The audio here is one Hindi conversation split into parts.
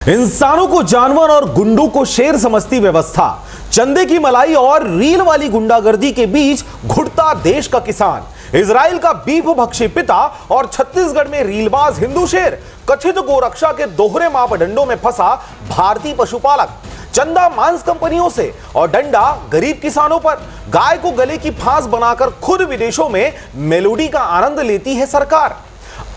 इंसानों को जानवर और गुंडों को शेर समझती व्यवस्था, चंदे की मलाई और रील वाली गुंडागर्दी के बीच घुटता देश का किसान, इजराइल का बीफ भक्षी पिता और छत्तीसगढ़ में रीलबाज हिंदू शेर, कथित गोरक्षा के दोहरे मापदंडों में फंसा भारतीय पशुपालक, चंदा मांस कंपनियों से और डंडा गरीब किसानों पर, गाय को गले की फांस बनाकर खुद विदेशों में मेलोडी का आनंद लेती है सरकार।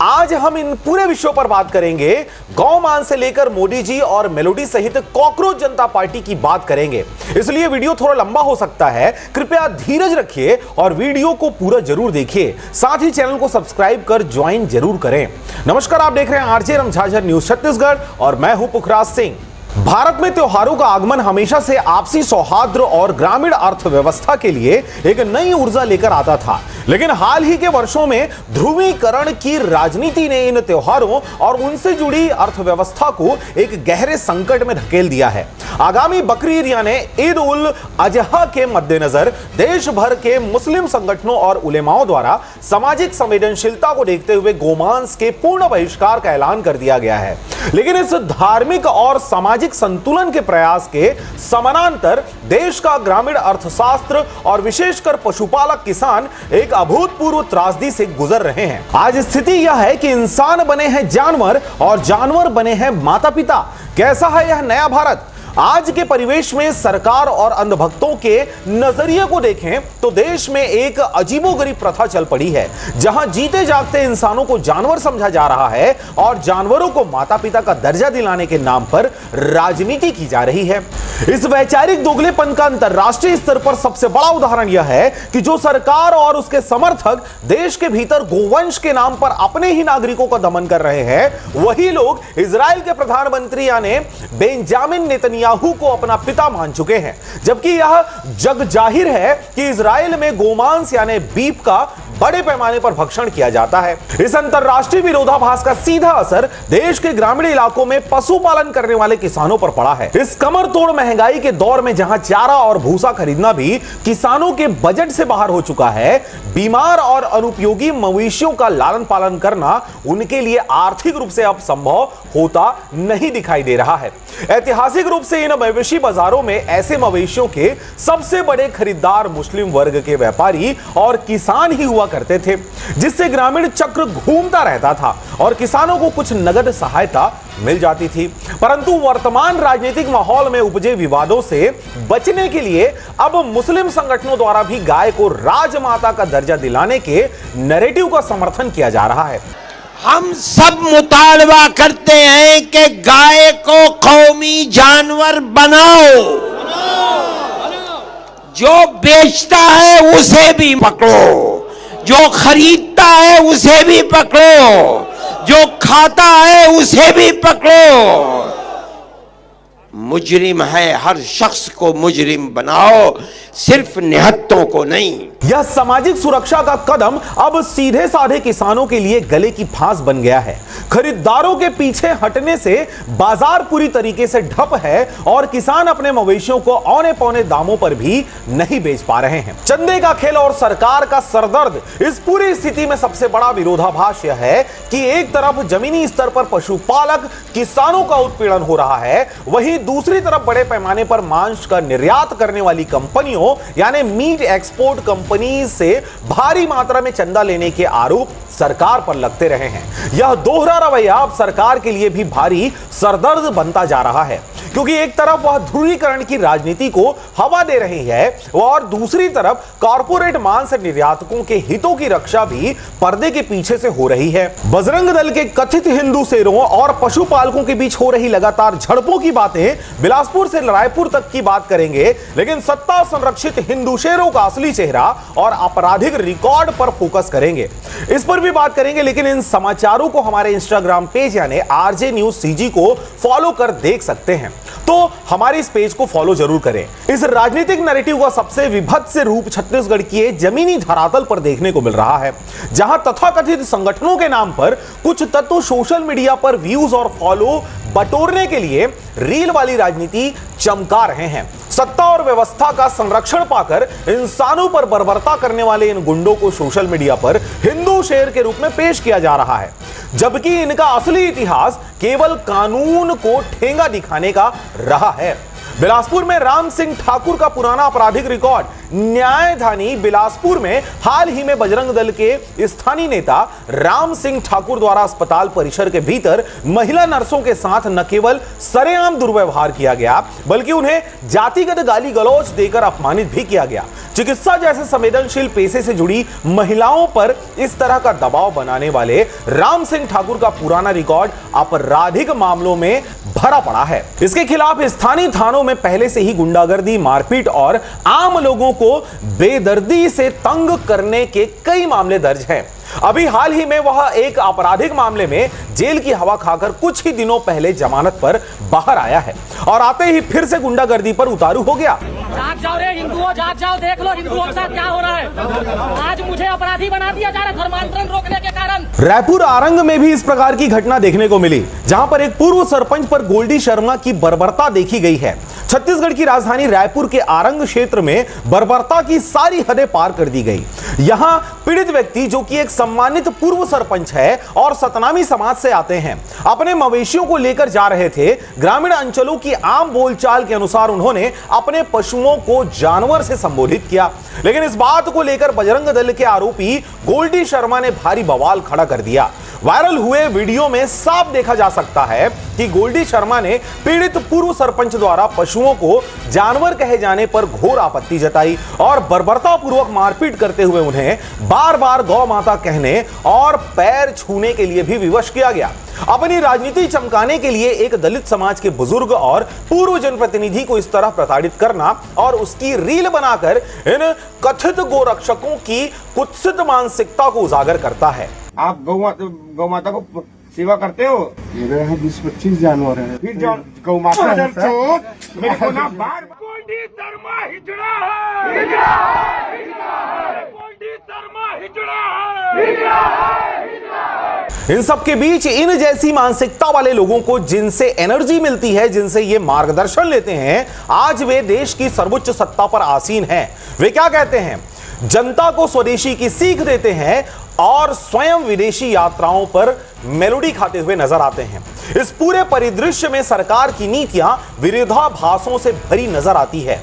आज हम इन पूरे विषयों पर बात करेंगे। गौ मांस से लेकर मोदी जी और मेलोडी सहित कॉकरोच जनता पार्टी की बात करेंगे, इसलिए वीडियो थोड़ा लंबा हो सकता है। कृपया धीरज रखिए और वीडियो को पूरा जरूर देखिए, साथ ही चैनल को सब्सक्राइब कर ज्वाइन जरूर करें। नमस्कार, आप देख रहे हैं आरजे रमझाझर न्यूज छत्तीसगढ़ और मैं हूं पुखराज सिंह। भारत में त्योहारों का आगमन हमेशा से आपसी सौहार्द और ग्रामीण अर्थव्यवस्था के लिए एक नई ऊर्जा लेकर आता था, लेकिन हाल ही के वर्षों में ध्रुवीकरण की राजनीति ने इन त्योहारों और उनसे जुड़ी अर्थव्यवस्था को एक गहरे संकट में धकेल दिया है। आगामी बकरीद यानी ईद उल अजहा के मद्देनजर देश भर के मुस्लिम संगठनों और उलेमाओं द्वारा सामाजिक संवेदनशीलता को देखते हुए गोमांस के पूर्ण बहिष्कार का ऐलान कर दिया गया है। लेकिन इस धार्मिक और सामाजिक संतुलन के प्रयास के समानांतर देश का ग्रामीण अर्थशास्त्र और विशेषकर पशुपालक किसान एक अभूतपूर्व त्रासदी से गुजर रहे हैं। आज स्थिति यह है कि इंसान बने हैं जानवर और जानवर बने हैं माता पिता। कैसा है यह नया भारत? आज के परिवेश में सरकार और अंधभक्तों के नजरिए को देखें तो देश में एक अजीबोगरीब प्रथा चल पड़ी है, जहां जीते जागते इंसानों को जानवर समझा जा रहा है और जानवरों को माता पिता का दर्जा दिलाने के नाम पर राजनीति की जा रही है। इस वैचारिक दोगलेपन का अंतरराष्ट्रीय स्तर पर सबसे बड़ा उदाहरण यह है कि जो सरकार और उसके समर्थक देश के भीतर गोवंश के नाम पर अपने ही नागरिकों का दमन कर रहे हैं, वही लोग इजराइल के प्रधानमंत्री यानी बेंजामिन नेतन्याहू को अपना पिता मान चुके हैं। जबकि यह जग जाहिर है कि इजराइल में गोमांस यानी बीफ का बड़े पैमाने पर भक्षण किया जाता है। इस अंतरराष्ट्रीय विरोधाभास का सीधा असर देश के ग्रामीण इलाकों में पशुपालन करने वाले किसानों पर पड़ा है। इस कमर तोड़ महंगाई के दौर में जहां चारा और भूसा खरीदना भी किसानों के बजट से बाहर हो चुका है, बीमार और अनुपयोगी मवेशियों का लालन पालन करना उनके लिए आर्थिक रूप से अब संभव होता नहीं दिखाई दे रहा है। ऐतिहासिक रूप से इन मवेशी बाजारों में ऐसे मवेशियों के सबसे बड़े खरीदार मुस्लिम वर्ग के व्यापारी और किसान ही हुआ करते थे, जिससे ग्रामीण चक्र घूमता रहता था और किसानों को कुछ नगद सहायता मिल जाती थी। परंतु वर्तमान राजनीतिक माहौल में उपजे विवादों से बचने के लिए अब मुस्लिम संगठनों द्वारा भी गाय को राजमाता का दर्जा दिलाने के नैरेटिव का समर्थन किया जा रहा है। हम सब मुतालबा करते हैं कि गाय को कौमी जानवर बनाओ, जो बेचता है उसे भी पकड़ो, जो खरीदता है उसे भी पकड़ो, जो खाता है उसे भी पकड़ो। मुजरिम है, हर शख्स को मुजरिम बनाओ, सिर्फ निहत्तों को नहीं। यह सामाजिक सुरक्षा का कदम अब सीधे साधे किसानों के लिए गले की फांस बन गया है। खरीदारों के पीछे हटने से बाजार पूरी तरीके से ठप है और किसान अपने मवेशियों को औने पौने दामों पर भी नहीं बेच पा रहे हैं। चंदे का खेल और सरकार का सरदर्द, इस पूरी स्थिति में सबसे बड़ा विरोधाभास यह है कि एक तरफ जमीनी स्तर पर पशुपालक किसानों का उत्पीड़न हो रहा है, वहीं दूसरी तरफ बड़े पैमाने पर मांस का निर्यात करने वाली कंपनियों यानी मीट एक्सपोर्ट कंपनी से भारी मात्रा में चंदा लेने के आरोप सरकार पर लगते रहे हैं। यह दोहरा रवैया अब सरकार के लिए भी भारी सरदर्द बनता जा रहा है, क्योंकि एक तरफ वह ध्रुवीकरण की राजनीति को हवा दे रही है और दूसरी तरफ कॉर्पोरेट मांस निर्यातकों के हितों की रक्षा भी पर्दे के पीछे से हो रही है। बजरंग दल के कथित हिंदू शेरों और पशुपालकों के बीच हो रही लगातार झड़पों की बातें बिलासपुर से रायपुर तक की बात करेंगे, लेकिन सत्ता संरक्षित हिंदू शेरों का असली चेहरा और आपराधिक रिकॉर्ड पर फोकस करेंगे, इस पर भी बात करेंगे। लेकिन इन समाचारों को हमारे इंस्टाग्राम पेज यानी आरजे न्यूज सीजी को फॉलो कर देख सकते हैं, तो हमारे इस पेज को फॉलो जरूर करें। इस राजनीतिक नैरेटिव का सबसे विभत्स रूप छत्तीसगढ़ की जमीनी धरातल पर देखने को मिल रहा है, जहां तथाकथित संगठनों के नाम पर कुछ तत्व सोशल मीडिया पर व्यूज और फॉलो बटोरने के लिए रील वाली राजनीति चमका रहे हैं। सत्ता और व्यवस्था का संरक्षण पाकर इंसानों पर बर्बरता करने वाले इन गुंडों को सोशल मीडिया पर हिंदू शेर के रूप में पेश किया जा रहा है, जबकि इनका असली इतिहास केवल कानून को ठेंगा दिखाने का रहा है। बिलासपुर में राम सिंह ठाकुर का पुराना आपराधिक रिकॉर्ड। न्यायधानी बिलासपुर में हाल ही में बजरंग दल के स्थानीय नेता राम सिंह ठाकुर द्वारा अस्पताल परिसर के भीतर महिला नर्सों के साथ न केवल सरेआम दुर्व्यवहार किया गया, बल्कि उन्हें जातिगत गाली गलौज देकर अपमानित भी किया गया। चिकित्सा जैसे संवेदनशील पेशे से जुड़ी महिलाओं पर इस तरह का दबाव बनाने वाले राम सिंह ठाकुर का पुराना रिकॉर्ड आपराधिक मामलों में भरा पड़ा है। इसके खिलाफ स्थानीय थानों में पहले से ही गुंडागर्दी, मारपीट और आम लोगों को बेदर्दी से तंग करने के कई मामले दर्ज हैं। अभी हाल ही में वह एक आपराधिक मामले में जेल की हवा खाकर कुछ ही दिनों पहले जमानत पर बाहर आया है और आते ही फिर से गुंडागर्दी पर उतारू हो गया। जाग जाओ रे हिंदुओं, जाग जाओ, देख लो हिंदुओं के साथ क्या हो रहा है। आज मुझे अपराधी बना दिया जा रहा है धर्मांतरण रोकने के कारण। रायपुर आरंग में भी इस प्रकार की घटना देखने को मिली, जहां पर एक पूर्व सरपंच पर गोल्डी शर्मा की बर्बरता देखी गई है। छत्तीसगढ़ की राजधानी रायपुर के आरंग क्षेत्र में बर्बरता की सारी हदें पार कर दी गई। यहां पीड़ित व्यक्ति, जो कि एक सम्मानित पूर्व सरपंच है और सतनामी समाज से आते हैं, अपने मवेशियों को लेकर जा रहे थे। ग्रामीण अंचलों की आम बोलचाल के अनुसार उन्होंने अपने पशुओं को जानवर से संबोधित किया, लेकिन इस बात को लेकर बजरंग दल के आरोपी गोल्डी शर्मा ने भारी बवाल खड़ा कर दिया। वायरल हुए वीडियो में साफ देखा जा सकता है कि गोल्डी शर्मा ने पीड़ित पूर्व सरपंच द्वारा पशुओं को जानवर कहे जाने पर घोर आपत्ति जताई और बर्बरतापूर्वक मारपीट करते हुए उन्हें बार बार गौ माता कहने और पैर छूने के लिए भी विवश किया गया। अपनी राजनीति चमकाने के लिए एक दलित समाज के बुजुर्ग और पूर्व जनप्रतिनिधि को इस तरह प्रताड़ित करना और उसकी रील बनाकर इन कथित गोरक्षकों की कुत्सित मानसिकता को उजागर करता है। आप गौ माता को सेवा करते हो? मेरे यहाँ 20-25 जानवर हैं। फिर गौ माता मेरे को ना बार गोल्डी शर्मा हिजड़ा है, गोल्डी शर्मा हिजड़ा है। इन सब के बीच इन जैसी मानसिकता वाले लोगों को जिनसे एनर्जी मिलती है, जिनसे ये मार्गदर्शन लेते हैं, आज वे देश की सर्वोच्च सत्ता पर आसीन हैं। वे क्या कहते हैं? जनता को स्वदेशी की सीख देते हैं और स्वयं विदेशी यात्राओं पर मेलोडी खाते हुए नजर आते हैं। इस पूरे परिदृश्य में सरकार की नीतियां विरोधाभासों से भरी नजर आती है।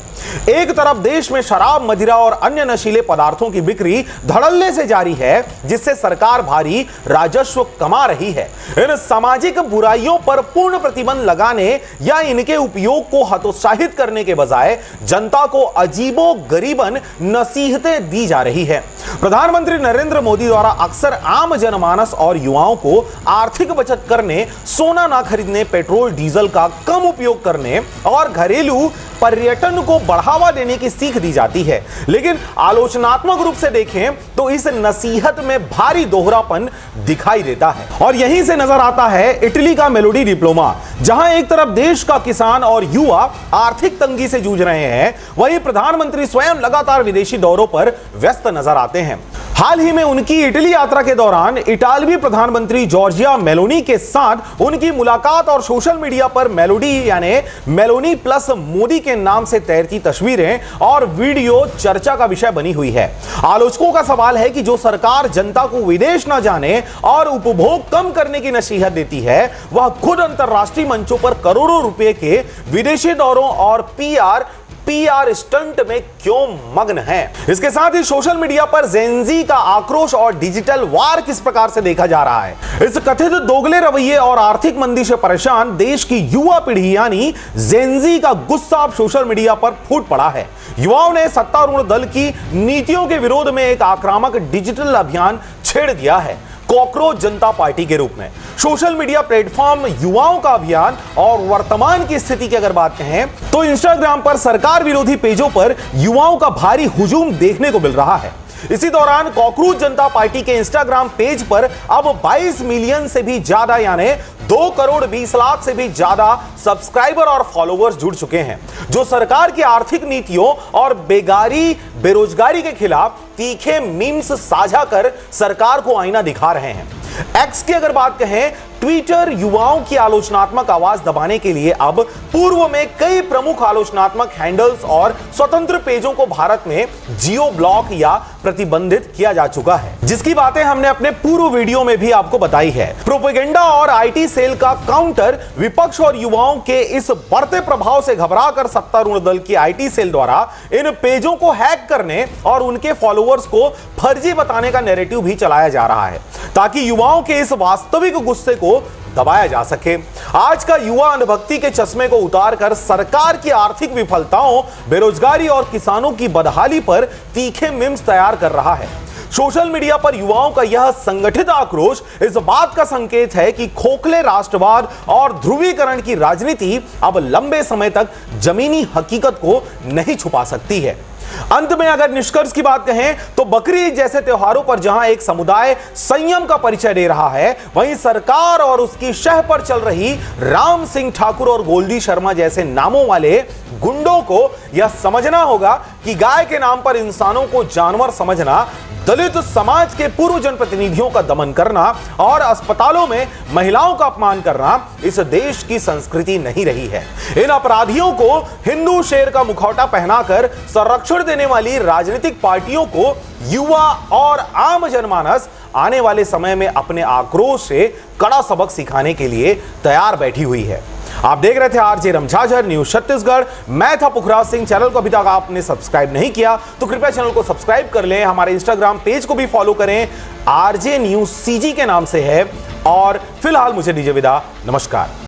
एक तरफ देश में शराब, मदिरा और अन्य नशीले पदार्थों की बिक्री धड़ल्ले से जारी है, जिससे सरकार भारी राजस्व कमा रही है। इन सामाजिक बुराइयों पर पूर्ण प्रतिबंध लगाने या इनके उपयोग को हतोत्साहित करने के बजाय जनता को अजीबो गरीबन नसीहतें दी जा रही है। प्रधानमंत्री नरेंद्र मोदी द्वारा अक्सर आम जनमानस और युवाओं को आर्थिक बचत करने, सोना ना खरीदने, पेट्रोल डीजल का कम उपयोग करने और घरेलू पर्यटन को बढ़ावा देने की सीख दी जाती है, लेकिन आलोचनात्मक रूप से देखें तो इस नसीहत में भारी दोहरापन दिखाई देता है। और यहीं से नजर आता है इटली का मेलोडी डिप्लोमा, जहां एक तरफ देश का किसान और युवा आर्थिक तंगी से जूझ रहे हैं, वहीं प्रधानमंत्री स्वयं लगातार विदेशी दौरों पर व्यस्त नजर आते हैं। हाल ही में उनकी इटली यात्रा के दौरान इटालवी प्रधानमंत्री जॉर्जिया मेलोनी के साथ उनकी मुलाकात और सोशल मीडिया पर मेलोडी यानी मेलोनी प्लस मोदी के नाम से तैरती तस्वीरें और वीडियो चर्चा का विषय बनी हुई है। आलोचकों का सवाल है कि जो सरकार जनता को विदेश न जाने और उपभोग कम करने की नसीहत देती है, वह खुद अंतरराष्ट्रीय मंचों पर करोड़ों रुपए के विदेशी दौरों और पीआर स्टंट में क्यों मग्न है। इसके साथ ही सोशल मीडिया पर जेनजी का आक्रोश और डिजिटल वार किस प्रकार से देखा जा रहा है। इस कथित दोगले रवैये और आर्थिक मंदी से परेशान देश की युवा पीढ़ी यानी जेनजी का गुस्सा अब सोशल मीडिया पर फूट पड़ा है। युवाओं ने सत्तारूढ़ दल की नीतियों के विरोध में एक आक्रामक डिजिटल अभियान छेड़ दिया है, कॉकरोच जनता पार्टी के रूप में। सोशल मीडिया प्लेटफॉर्म युवाओं का अभियान और वर्तमान की स्थिति की अगर बात कहें तो इंस्टाग्राम पर सरकार विरोधी पेजों पर युवाओं का भारी हुजूम देखने को मिल रहा है। इसी दौरान कॉकरोच जनता पार्टी के इंस्टाग्राम पेज पर अब 22 मिलियन से भी ज्यादा यानी 2 करोड़ 20 लाख से भी ज्यादा सब्सक्राइबर और फॉलोअर्स जुड़ चुके हैं, जो सरकार की आर्थिक नीतियों और बेरोजगारी के खिलाफ तीखे मीम्स साझा कर सरकार को आईना दिखा रहे हैं। एक्स की अगर बात कहें ट्विटर युवाओं की आलोचनात्मक आवाज दबाने के लिए अब पूर्व में कई प्रमुख आलोचनात्मक हैंडल्स और स्वतंत्र पेजों को भारत में जियो ब्लॉक या प्रतिबंधित किया जा चुका है, जिसकी बातें हमने अपने पूर्व वीडियो में भी आपको बताई है। प्रोपेगेंडा और आईटी सेल का काउंटर विपक्ष और युवाओं के इस बढ़ते प्रभाव से घबराकर सत्तारूढ़ दल की आईटी सेल द्वारा इन पेजों को हैक करने और उनके फॉलोअर्स को फर्जी बताने का नैरेटिव भी चलाया जा रहा है, ताकि युवाओं के इस वास्तविक गुस्से को दबाया जा सके। आज का युवा अंधभक्ति के चश्मे को उतारकर सरकार की आर्थिक विफलताओं, बेरोजगारी और किसानों की बदहाली पर तीखे मीम्स तैयार कर रहा है। सोशल मीडिया पर युवाओं का यह संगठित आक्रोश इस बात का संकेत है कि खोखले राष्ट्रवाद और ध्रुवीकरण की राजनीति अब लंबे समय तक जमीनी हकीकत को नहीं छुपा सकती है। अंत में अगर निष्कर्ष की बात कहें तो बकरी ईद जैसे त्योहारों पर जहां एक समुदाय संयम का परिचय दे रहा है, वहीं सरकार और उसकी शह पर चल रही राम सिंह ठाकुर और गोल्डी शर्मा जैसे नामों वाले गुंडों को यह समझना होगा कि गाय के नाम पर इंसानों को जानवर समझना, दलित समाज के पूर्व जनप्रतिनिधियों का दमन करना और अस्पतालों में महिलाओं का अपमान करना इस देश की संस्कृति नहीं रही है। इन अपराधियों को हिंदू शेर का मुखौटा पहनाकर संरक्षण देने वाली राजनीतिक पार्टियों को युवा और आम जनमानस आने वाले समय में अपने आक्रोश से कड़ा सबक सिखाने के लिए तैयार बैठी हुई है। आप देख रहे थे आरजे रमझाझर न्यूज छत्तीसगढ़। मैं था पुखराज सिंह। चैनल को अभी तक आपने सब्सक्राइब नहीं किया तो कृपया चैनल को सब्सक्राइब कर लें। हमारे इंस्टाग्राम पेज को भी फॉलो करें, आरजे न्यूज सीजी के नाम से है। और फिलहाल मुझे दीजिए विदा, नमस्कार।